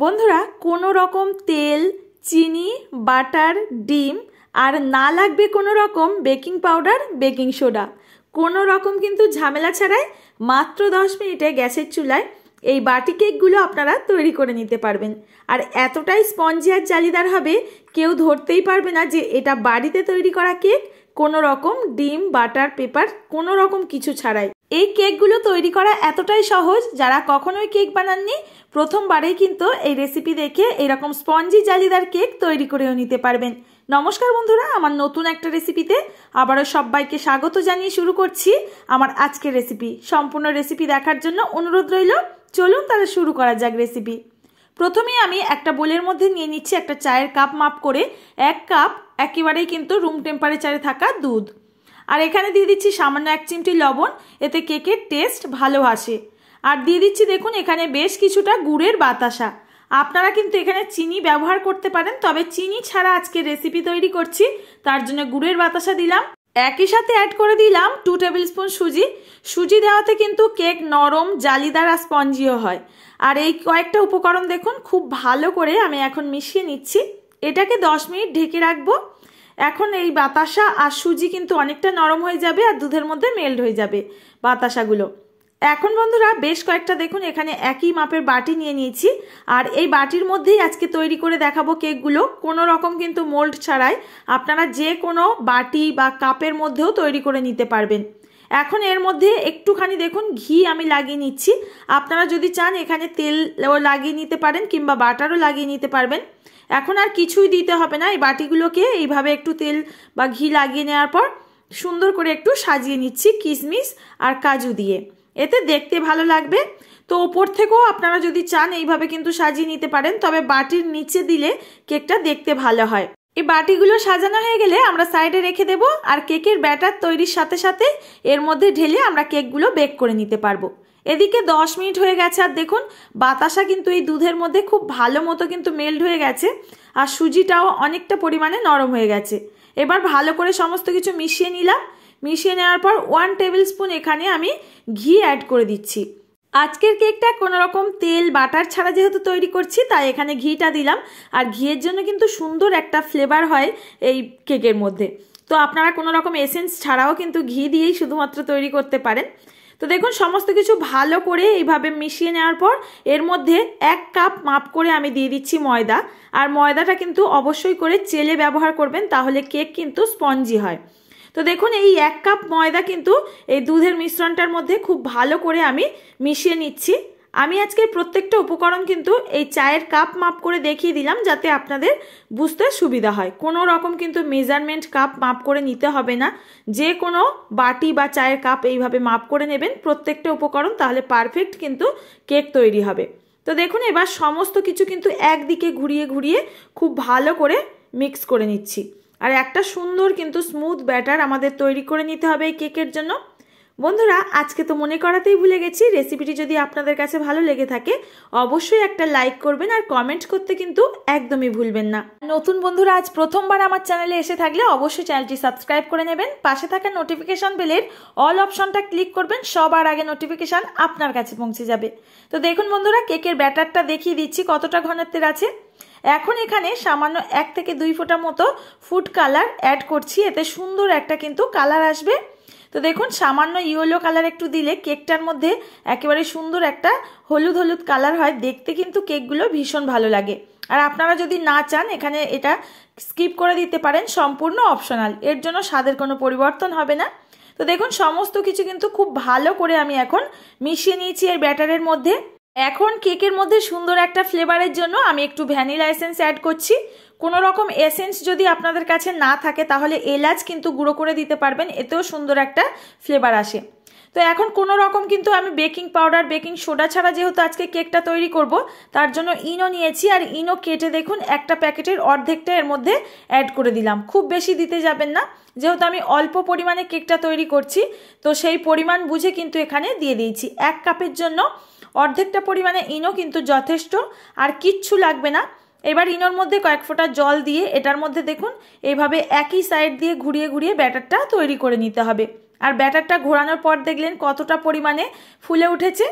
বন্ধুরা কোনো রকম তেল, চিনি, বাটার, ডিম আর না লাগবে কোনো রকম বেকিং পাউডার, বেকিং সোডা। কোনো রকম কিন্তু ঝামেলা ছাড়াই মাত্র 10 মিনিটে গ্যাসের চুলায় এই বাটি কেকগুলো আপনারা তৈরি করে নিতে পারবেন। আর এতটাই স্পঞ্জি আর জালিদার হবে, কেউ ধরতেই পারবে না যে এটা বাড়িতে তৈরি করা কেক, কোনো রকম ডিম, বাটার, পেপার কোনো রকম কিছু ছাড়াই। এই কেকগুলো তৈরি করা এতটাই সহজ, যারা কখনোই কেক বানাননি প্রথমবারেই কিন্তু এই রেসিপি দেখে এরকম স্পঞ্জি জালিদার কেক তৈরি করেও নিতে পারবেন। নমস্কার বন্ধুরা, আমার নতুন একটা রেসিপিতে আবারও সবাইকে স্বাগত জানিয়ে শুরু করছি আমার আজকের রেসিপি। সম্পূর্ণ রেসিপি দেখার জন্য অনুরোধ রইল। চলুন তাহলে শুরু করা যাক রেসিপি। প্রথমেই আমি একটা বোলের মধ্যে নিয়ে নিচ্ছি একটা চায়ের কাপ মাপ করে 1 কাপ একেবারেই কিন্তু রুম টেম্পারেচারে থাকা দুধ। আর এখানে দিয়ে দিচ্ছি সামান্য 1 চিমটি লবণ, এতে কেকের টেস্ট ভালো আসে। আর দিয়ে দিচ্ছি দেখুন এখানে বেশ কিছুটা গুড়ের বাতাসা। আপনারা কিন্তু এখানে চিনি ব্যবহার করতে পারেন, তবে চিনি ছাড়া আজকে রেসিপি তৈরি করছি, তার জন্য গুড়ের বাতাসা দিলাম। একই সাথে অ্যাড করে দিলাম 2 টেবিল স্পুন সুজি। সুজি দেওয়াতে কিন্তু কেক নরম, জালিদার আর স্পঞ্জিও হয়। আর এই কয়েকটা উপকরণ দেখুন খুব ভালো করে আমি এখন মিশিয়ে নিচ্ছি। এটাকে 10 মিনিট ঢেকে রাখবো। এখন এই বাতাসা আর সুজি কিন্তু অনেকটা নরম হয়ে যাবে আর দুধের মধ্যে মেল্ট হয়ে যাবে বাতাসাগুলো। এখন বন্ধুরা বেশ কয়েকটা দেখুন এখানে একই মাপের বাটি নিয়ে নিয়েছি, আর এই বাটির মধ্যেই আজকে তৈরি করে দেখাবো কেকগুলো, কোনো রকম কিন্তু মোল্ড ছাড়াই। আপনারা যে কোনো বাটি বা কাপের মধ্যেও তৈরি করে নিতে পারবেন। এখন এর মধ্যে একটুখানি দেখুন ঘি আমি লাগিয়ে নিচ্ছি। আপনারা যদি চান এখানে তেলও লাগিয়ে নিতে পারেন কিংবা বাটারও লাগিয়ে নিতে পারবেন। এখন আর কিছুই দিতে হবে না, এই বাটিগুলোকে এইভাবে একটু তেল বা ঘি লাগিয়ে নেওয়ার পর সুন্দর করে একটু সাজিয়ে নিচ্ছি কিশমিশ আর কাজু দিয়ে, এতে দেখতে ভালো লাগবে। তো ওপর থেকেও আপনারা যদি চান এইভাবে কিন্তু সাজিয়ে নিতে পারেন, তবে বাটির নিচে দিলে কেকটা দেখতে ভালো হয়। এই বাটিগুলো সাজানো হয়ে গেলে আমরা সাইডে রেখে দেব, আর কেকের ব্যাটার তৈরির সাথে সাথে এর মধ্যে ঢেলে আমরা কেকগুলো বেক করে নিতে পারবো। এদিকে 10 মিনিট হয়ে গেছে, আর দেখুন বাতাসা কিন্তু এই দুধের মধ্যে খুব ভালো মতো কিন্তু মেল্ট হয়ে গেছে, আর সুজিটাও অনেকটা পরিমাণে নরম হয়ে গেছে। এবার ভালো করে সমস্ত কিছু মিশিয়ে নিলাম। মিশিয়ে নেওয়ার পর 1 টেবিল স্পুন এখানে আমি ঘি অ্যাড করে দিচ্ছি। আজকের কেকটা কোনো রকম তেল, বাটার ছাড়া যেহেতু তৈরি করছি, তাই এখানে ঘিটা দিলাম। আর ঘিয়ের জন্য কিন্তু সুন্দর একটা ফ্লেভার হয় এই কেকের মধ্যে। তো আপনারা কোনো রকম এসেন্স ছাড়াও কিন্তু ঘি দিয়েই শুধুমাত্র তৈরি করতে পারেন। তো দেখুন সমস্ত কিছু ভালো করে এইভাবে মিশিয়ে নেওয়ার পর এর মধ্যে 1 কাপ মাপ করে আমি দিয়ে দিচ্ছি ময়দা। আর ময়দাটা কিন্তু অবশ্যই করে চেলে ব্যবহার করবেন, তাহলে কেক কিন্তু স্পঞ্জি হয়। তো দেখুন এই 1 কাপ ময়দা কিন্তু এই দুধের মিশ্রণটার মধ্যে খুব ভালো করে আমি মিশিয়ে নিচ্ছি। আমি আজকে প্রত্যেকটা উপকরণ কিন্তু এই চায়ের কাপ মাপ করে দেখিয়ে দিলাম, যাতে আপনাদের বুঝতে সুবিধা হয়। কোনো রকম কিন্তু মেজারমেন্ট কাপ মাপ করে নিতে হবে না, যে কোনো বাটি বা চায়ের কাপ এইভাবে মাপ করে নেবেন প্রত্যেকটা উপকরণ, তাহলে পারফেক্ট কিন্তু কেক তৈরি হবে। তো দেখুন এবার সমস্ত কিছু কিন্তু একদিকে ঘুরিয়ে ঘুরিয়ে খুব ভালো করে মিক্স করে নিচ্ছি। আর একটা সুন্দর কিন্তু স্মুথ ব্যাটার আমাদের তৈরি করে নিতে হবে এই কেকের জন্য। বন্ধুরা আজকে তো মনে করাতেই ভুলে গেছি, রেসিপিটি যদি আপনাদের কাছে ভালো লেগে থাকে অবশ্যই একটা লাইক করবেন, আর কমেন্ট করতে কিন্তু একদমই ভুলবেন না। নতুন বন্ধুরা আজ প্রথমবার আমার চ্যানেলে এসে থাকলে অবশ্যই চ্যানেলটি সাবস্ক্রাইব করে নেবেন। পাশে থাকা নোটিফিকেশন বেলের অল অপশনটা ক্লিক করবেন, সবার আগে নোটিফিকেশন আপনার কাছে পৌঁছে যাবে। তো দেখুন বন্ধুরা কেকের ব্যাটারটা দেখিয়ে দিচ্ছি কতটা ঘনত্বের আছে। এখন এখানে সামান্য 1 থেকে 2 ফোঁটা মতো ফুড কালার অ্যাড করছি, এতে সুন্দর একটা কিন্তু কালার আসবে। তো দেখুন সামান্য ইয়েলো কালার একটু দিলে কেকটার মধ্যে একেবারে সুন্দর একটা হলুদ হলুদ কালার হয়, দেখতে কিন্তু কেকগুলো ভীষণ ভালো লাগে। আর আপনারা যদি না চান এখানে এটা স্কিপ করে দিতে পারেন, সম্পূর্ণ অপশনাল, এর জন্য স্বাদের কোনো পরিবর্তন হবে না। তো দেখুন সমস্ত কিছু কিন্তু খুব ভালো করে আমি এখন মিশিয়ে নিয়েছি এর ব্যাটারের মধ্যে। এখন কেকের মধ্যে সুন্দর একটা ফ্লেভারের জন্য আমি একটু ভ্যানিলা এসেন্স অ্যাড করছি। কোনো রকম এসেন্স যদি আপনাদের কাছে না থাকে তাহলে এলাচ কিন্তু গুঁড়ো করে দিতে পারবেন, এতেও সুন্দর একটা ফ্লেভার আসে। তো এখন কোনো রকম কিন্তু আমি বেকিং পাউডার, বেকিং সোডা ছাড়া যেহেতু আজকে কেকটা তৈরি করব, তার জন্য ইনো নিয়েছি। আর ইনো কেটে দেখুন একটা প্যাকেটের অর্ধেকটা এর মধ্যে অ্যাড করে দিলাম। খুব বেশি দিতে যাবেন না, যেহেতু আমি অল্প পরিমাণে কেকটা তৈরি করছি, তো সেই পরিমাণ বুঝে কিন্তু এখানে দিয়ে দিয়েছি। 1 কাপের জন্য অর্ধেকটা পরিমাণে ইনো কিন্তু যথেষ্ট, আর কিচ্ছু লাগবে না। এবার ইনোর মধ্যে কয়েক ফোঁটা জল দিয়ে এটার মধ্যে দেখুন এইভাবে একই সাইড দিয়ে ঘুরিয়ে ঘুরিয়ে ব্যাটারটা তৈরি করে নিতে হবে। আর ব্যাটারটা ঘোরানোর পর দেখলেন কতটা পরিমাণে ফুলে উঠেছে।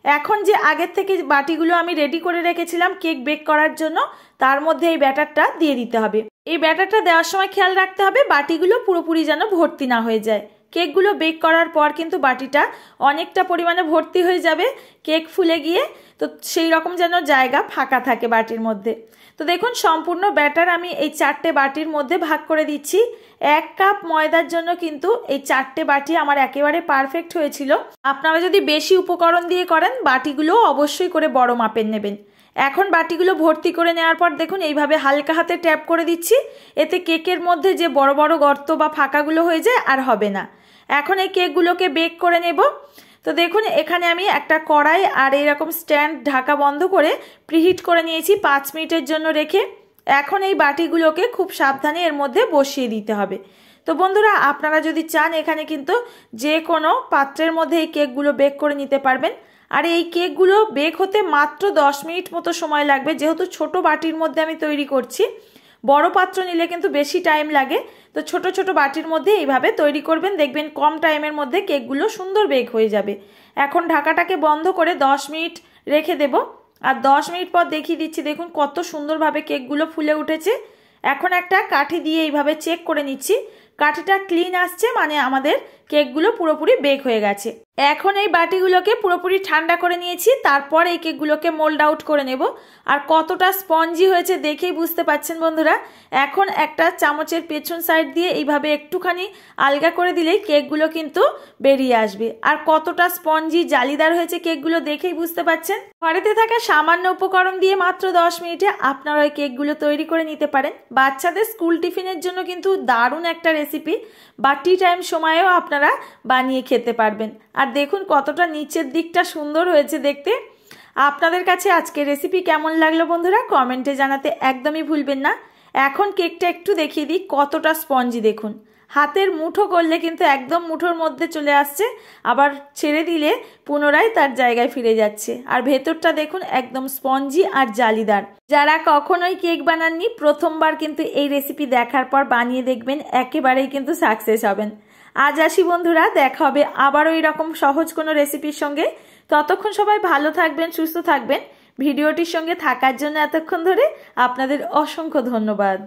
এখন যে আগের থেকে বাটিগুলো আমি রেডি করে রেখেছিলাম কেক বেক করার জন্য, তার মধ্যে এই ব্যাটারটা দিয়ে দিতে হবে। এই ব্যাটারটা দেওয়ার সময় খেয়াল রাখতে হবে বাটিগুলো পুরোপুরি যেন ভর্তি না হয়ে যায়। কেকগুলো বেক করার পর কিন্তু বাটিটা অনেকটা পরিমাণে ভর্তি হয়ে যাবে কেক ফুলে গিয়ে, তো সেই রকম যেন জায়গা ফাঁকা থাকে বাটির মধ্যে। তো দেখুন সম্পূর্ণ ব্যাটার আমি এই 4টে বাটির মধ্যে ভাগ করে দিচ্ছি। 1 কাপ ময়দার জন্য কিন্তু এই 4টে বাটি আমার একেবারে পারফেক্ট হয়েছিল। আপনারা যদি বেশি উপকরণ দিয়ে করেন বাটিগুলো অবশ্যই করে বড় মাপের নেবেন। এখন বাটিগুলো ভর্তি করে নেওয়ার পর দেখুন এইভাবে হালকা হাতে ট্যাপ করে দিচ্ছি, এতে কেকের মধ্যে যে বড় বড় গর্ত বা ফাঁকাগুলো হয়ে যায় আর হবে না। এখন এই কেকগুলোকে বেক করে নেব। তো দেখুন এখানে আমি একটা কড়াই আর এইরকম স্ট্যান্ড ঢাকা বন্ধ করে প্রিহিট করে নিয়েছি 5 মিনিটের জন্য রেখে। এখন এই বাটিগুলোকে খুব সাবধানে এর মধ্যে বসিয়ে দিতে হবে। তো বন্ধুরা আপনারা যদি চান এখানে কিন্তু যে কোনো পাত্রের মধ্যে এই কেকগুলো বেক করে নিতে পারবেন। আর এই কেকগুলো বেক হতে মাত্র 10 মিনিট মতো সময় লাগবে, যেহেতু ছোট বাটির মধ্যে আমি তৈরি করছি। বড় পাত্র নিলে কিন্তু বেশি টাইম লাগে, তো ছোট ছোট বাটির মধ্যে এইভাবে তৈরি করবেন, দেখবেন কম টাইমের মধ্যে কেকগুলো সুন্দর বেক হয়ে যাবে। এখন ঢাকাটাকে বন্ধ করে 10 মিনিট রেখে দেব। আর 10 মিনিট পর দেখিয়ে দিচ্ছি, দেখুন কত সুন্দরভাবে কেকগুলো ফুলে উঠেছে। এখন একটা কাঠি দিয়ে এইভাবে চেক করে নিচ্ছি, কাঠিটা ক্লিন আসছে মানে আমাদের কেকগুলো পুরোপুরি বেক হয়ে গেছে। এখন এই বাটিগুলোকে পুরোপুরি ঠান্ডা করে নিয়েছি, তারপর এই কেকগুলোকে মোল্ড আউট করে নেব। আর কতটা স্পঞ্জি হয়েছে দেখেই বুঝতে পাচ্ছেন বন্ধুরা। এখন একটা চামচের পেছন সাইড দিয়ে এইভাবে একটুখানি আলগা করে দিলেই কেকগুলো কিন্তু বেরিয়ে আসবে। আর কতটা স্পঞ্জি জালিদার হয়েছে কেকগুলো দেখেই বুঝতে পাচ্ছেন। ঘরেতে থাকা সামান্য উপকরণ দিয়ে মাত্র 10 মিনিটে আপনারা ওই কেকগুলো তৈরি করে নিতে পারেন। বাচ্চাদের স্কুল টিফিনের জন্য কিন্তু দারুণ একটা রেসিপি, বা টি টাইম সময়েও আপনারা বানিয়ে খেতে পারবেন। আর দেখুন কতটা নিচের দিকটা সুন্দর হয়েছে দেখতে। আপনাদের কাছে আজকে রেসিপি কেমন লাগলো বন্ধুরা কমেন্টে জানাতে একদমই ভুলবেন না। এখন কেকটা একটু দেখিয়ে দিই কতটা স্পঞ্জি, দেখুন হাতের মুঠো করলে কিন্তু একদম মুঠোর মধ্যে চলে আসছে, আবার ছেড়ে দিলে পুনরায় তার জায়গায় ফিরে যাচ্ছে। আর ভেতরটা দেখুন একদম স্পঞ্জি আর জালিদার। যারা কখনোই কেক বানাননি প্রথমবার কিন্তু এই রেসিপি দেখার পর বানিয়ে দেখবেন, একেবারেই কিন্তু সাকসেস হবেন। আজ আসি বন্ধুরা, দেখা হবে আবারও এরকম সহজ কোনো রেসিপির সঙ্গে। ততক্ষণ সবাই ভালো থাকবেন, সুস্থ থাকবেন। ভিডিওটির সঙ্গে থাকার জন্য এতক্ষণ ধরে আপনাদের অসংখ্য ধন্যবাদ।